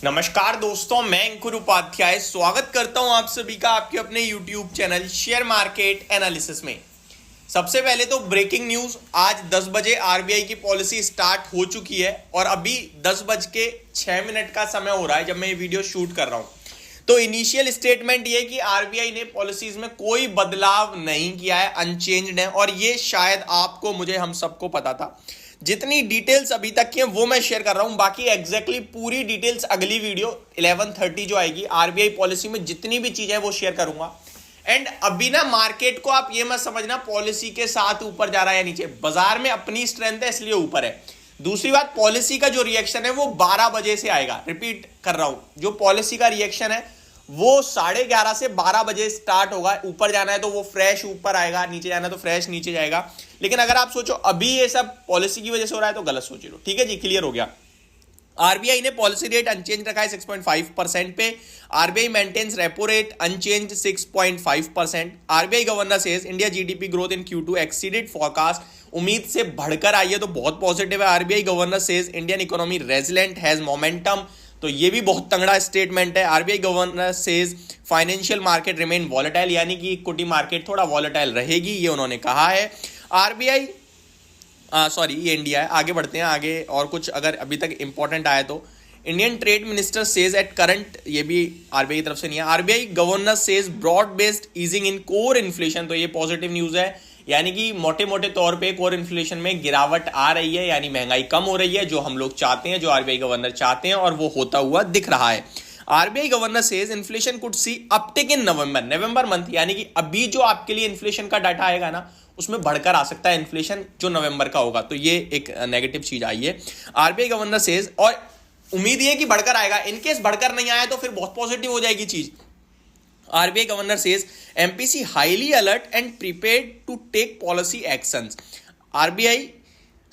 नमस्कार दोस्तों, मैं अंकुर उपाध्याय स्वागत करता हूं आप सभी का आपके अपने YouTube channel share market analysis में। सबसे पहले तो ब्रेकिंग न्यूज, आज 10 बजे आरबीआई की पॉलिसी स्टार्ट हो चुकी है और अभी 10:06 का समय हो रहा है जब मैं ये वीडियो शूट कर रहा हूं। तो इनिशियल स्टेटमेंट ये कि आरबीआई ने पॉलिसीज में कोई बदलाव नहीं किया है, अनचेंज्ड है और ये शायद आपको, मुझे, हम सबको पता था। जितनी डिटेल्स अभी तक की हैं वो मैं शेयर कर रहा हूं, बाकी एग्जैक्टली पूरी डिटेल्स अगली वीडियो 11:30 जो आएगी आरबीआई पॉलिसी में जितनी भी चीजें हैं वो शेयर करूंगा। एंड अभी ना मार्केट को आप ये मत समझना पॉलिसी के साथ ऊपर जा रहा है या नीचे, बाजार में अपनी स्ट्रेंथ है इसलिए ऊपर है। दूसरी बात, पॉलिसी का जो रिएक्शन है वो 12 बजे से आएगा। रिपीट कर रहा हूं, जो पॉलिसी का रिएक्शन है वो 11:30 से 12 बजे स्टार्ट होगा। ऊपर जाना है तो वो फ्रेश ऊपर आएगा, नीचे जाना है तो फ्रेश नीचे जाएगा। लेकिन अगर आप सोचो अभी ये सब पॉलिसी की वजह से हो रहा है तो गलत सोच लो। ठीक है जी, क्लियर हो गया। आरबीआई ने पॉलिसी रेट अनचेंज रखा है 6.5% पे। RBI maintains repo rate unchanged 6.5%। RBI governor says India GDP growth in Q2 exceeded forecast. उम्मीद से बढ़कर आई है तो बहुत पॉजिटिव है। RBI governor says Indian economy resilient has momentum, तो ये भी बहुत तगड़ा स्टेटमेंट है। RBI governor says financial market remain volatile, यानी कि इक्विटी मार्केट थोड़ा वॉलेटाइल रहेगी, ये उन्होंने कहा है। आरबीआई सॉरी ये इंडिया है। आगे बढ़ते हैं, आगे और कुछ अगर अभी तक इंपॉर्टेंट आया तो Indian trade minister says at current, ये भी आरबीआई की तरफ से नहीं है। RBI governor says broad based easing in core inflation, तो ये पॉजिटिव न्यूज है, यानी कि मोटे मोटे तौर पे कोर इन्फ्लेशन में गिरावट आ रही है, यानी महंगाई कम हो रही है, जो हम लोग चाहते हैं, जो आरबीआई गवर्नर चाहते हैं और वो होता हुआ दिख रहा है। RBI governor says inflation could see uptick in November month, यानी कि अभी जो आपके लिए इन्फ्लेशन का डाटा आएगा ना उसमें बढ़कर आ सकता है इन्फ्लेशन जो नवंबर का होगा, तो ये एक नेगेटिव चीज आई है। आरबीआई गवर्नर सेज, और उम्मीद ये कि बढ़कर आएगा, इनकेस बढ़कर नहीं आया तो फिर बहुत पॉजिटिव हो जाएगी चीज। RBI governor says MPC highly alert and prepared to take policy actions. RBI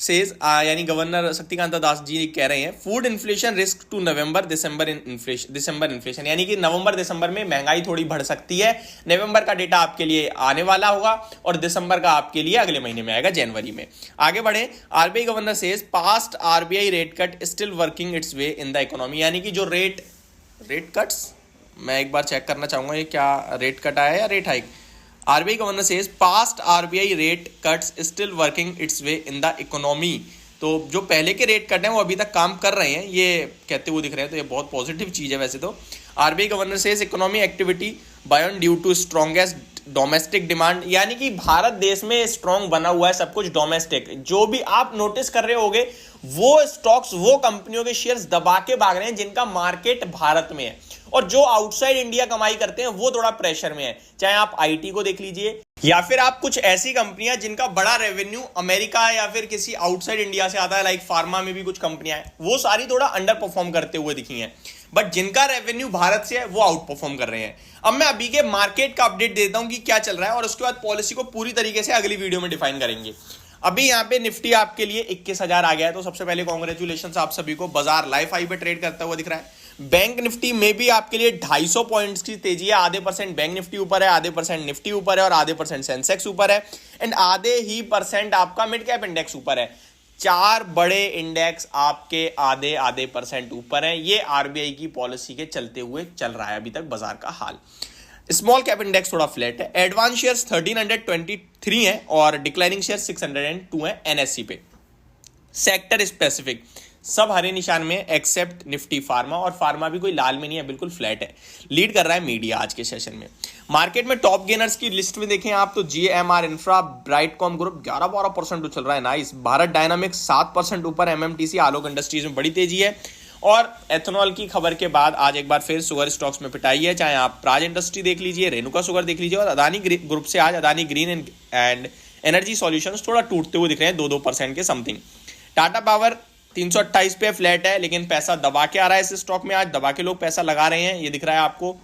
says, यानी गवर्नर शक्तिकांत दास जी कह रहे हैं, food inflation risk to December inflation, यानी कि नवंबर दिसंबर में महंगाई थोड़ी बढ़ सकती है। नवंबर का डेटा आपके लिए आने वाला होगा और दिसंबर का आपके लिए अगले महीने में आएगा, जनवरी में। आगे बढ़े, RBI governor says past RBI rate cut still working it's way in the economy, यानी कि जो रेट कट्स, मैं एक बार चेक करना चाहूंगा ये क्या रेट कट आया है या rate hike. RBI governor says past RBI rate cuts still working it's way in the economy, तो जो पहले के रेट कट हैं वो अभी तक काम कर रहे हैं, ये कहते हुए दिख रहे हैं, तो ये बहुत पॉजिटिव चीज है। वैसे तो RBI governor says economy activity buoyant due to strongest domestic demand, यानी कि भारत देश में स्ट्रॉन्ग बना हुआ है सब कुछ डोमेस्टिक। जो भी आप नोटिस कर रहे होगे वो स्टॉक्स, वो कंपनियों के शेयर्स दबा के भाग रहे हैं जिनका मार्केट भारत में है, और जो आउटसाइड इंडिया कमाई करते हैं वो थोड़ा प्रेशर में है। चाहे आप आईटी को देख लीजिए या फिर आप कुछ ऐसी कंपनियां जिनका बड़ा रेवेन्यू अमेरिका या फिर किसी आउटसाइड इंडिया से आता है, लाइक फार्मा में भी कुछ कंपनियां हैं, वो सारी थोड़ा अंडर परफॉर्म करते हुए दिखी हैं, बट जिनका रेवेन्यू भारत से है वो आउट परफॉर्म कर रहे हैं। अब मैं अभी के मार्केट का अपडेट देता हूं कि क्या चल रहा है और उसके बाद पॉलिसी को पूरी तरीके से अगली वीडियो में डिफाइन करेंगे। अभी यहाँ पे निफ्टी आपके लिए 21,000 आ गया है, तो सबसे पहले कांग्रेचुलेशंस आप सभी को। बाजार लाइफ हाई पे ट्रेड करता हुआ दिख रहा है। बैंक निफ्टी में भी आपके लिए 250 पॉइंट्स की तेजी है। आधे % बैंक निफ्टी ऊपर है, आधे % निफ्टी ऊपर है और आधे % सेंसेक्स ऊपर है, एंड आधे ही % आपका मिड कैप इंडेक्स ऊपर है। 4 बड़े इंडेक्स आपके आधे % ऊपर है। ये आरबीआई की पॉलिसी के चलते हुए चल रहा है अभी तक बाजार का हाल। स्मॉल कैप इंडेक्स थोड़ा फ्लैट है। एडवांस शेयर्स 1323 है और डिक्लाइनिंग शेयर 602 है एनएससी पे। सेक्टर स्पेसिफिक सब हरे निशान में एक्सेप्ट निफ्टी फार्मा, और फार्मा भी कोई लाल में नहीं है, बिल्कुल फ्लैट है। लीड कर रहा है मीडिया आज के सेशन में। मार्केट में टॉप गेनर्स की लिस्ट में देखें आप तो जीएमआर इंफ्रा, ब्राइटकॉम ग्रुप 11-12% तो चल रहा है, नाइस। भारत डायनामिक्स 7% ऊपर। एमएमटीसी, आलोक इंडस्ट्रीज में बड़ी तेजी है। और एथेनॉल की खबर के बाद आज एक बार फिर शुगर स्टॉक्स में पिटाई है, चाहे आप प्राज इंडस्ट्री देख लीजिए, रेणुका शुगर देख लीजिए, और अदानी ग्रुप से आज Adani green and energy solutions थोड़ा टूटते हुए दिख रहे हैं 2-2% के समथिंग। टाटा पावर 328 पे फ्लैट है, लेकिन पैसा दबा के आ रहा है इस स्टॉक में, आज दबा के लोग पैसा लगा रहे हैं, ये दिख रहा है आपको।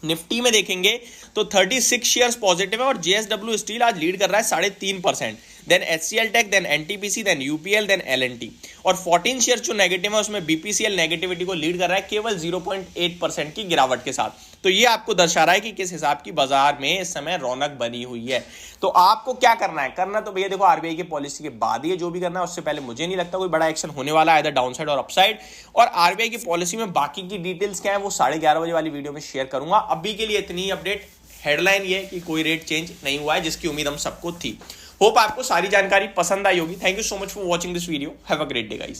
निफ्टी में देखेंगे तो 36 शेयर्स पॉजिटिव है और जेएसडब्ल्यू स्टील आज लीड कर रहा है 3.5%। Then HCL tech, then NTPC, then UPL, then L&T। और 14 शेयर जो नेगेटिव है उसमें BPCL नेगेटिविटी को लीड कर रहा है केवल 0.8% की गिरावट के साथ। तो ये आपको दर्शा रहा है कि किस हिसाब की बाजार में इस समय रौनक बनी हुई है। तो आपको क्या करना है, करना तो भैया देखो आरबीआई की पॉलिसी के बाद ही जो भी करना है, उससे पहले मुझे नहीं लगता कोई बड़ा एक्शन होने वाला है, इधर डाउनसाइड और अपसाइड। और आरबीआई की पॉलिसी में बाकी की डिटेल्स क्या है वो 11:30 बजे वाली वीडियो में शेयर करूंगा। अभी के लिए इतनी अपडेट, हेडलाइन ये कि कोई रेट चेंज नहीं हुआ है, जिसकी उम्मीद हम सबको थी। होप आपको सारी जानकारी पसंद आई होगी। Thank you so much for watching this video. Have a great day guys.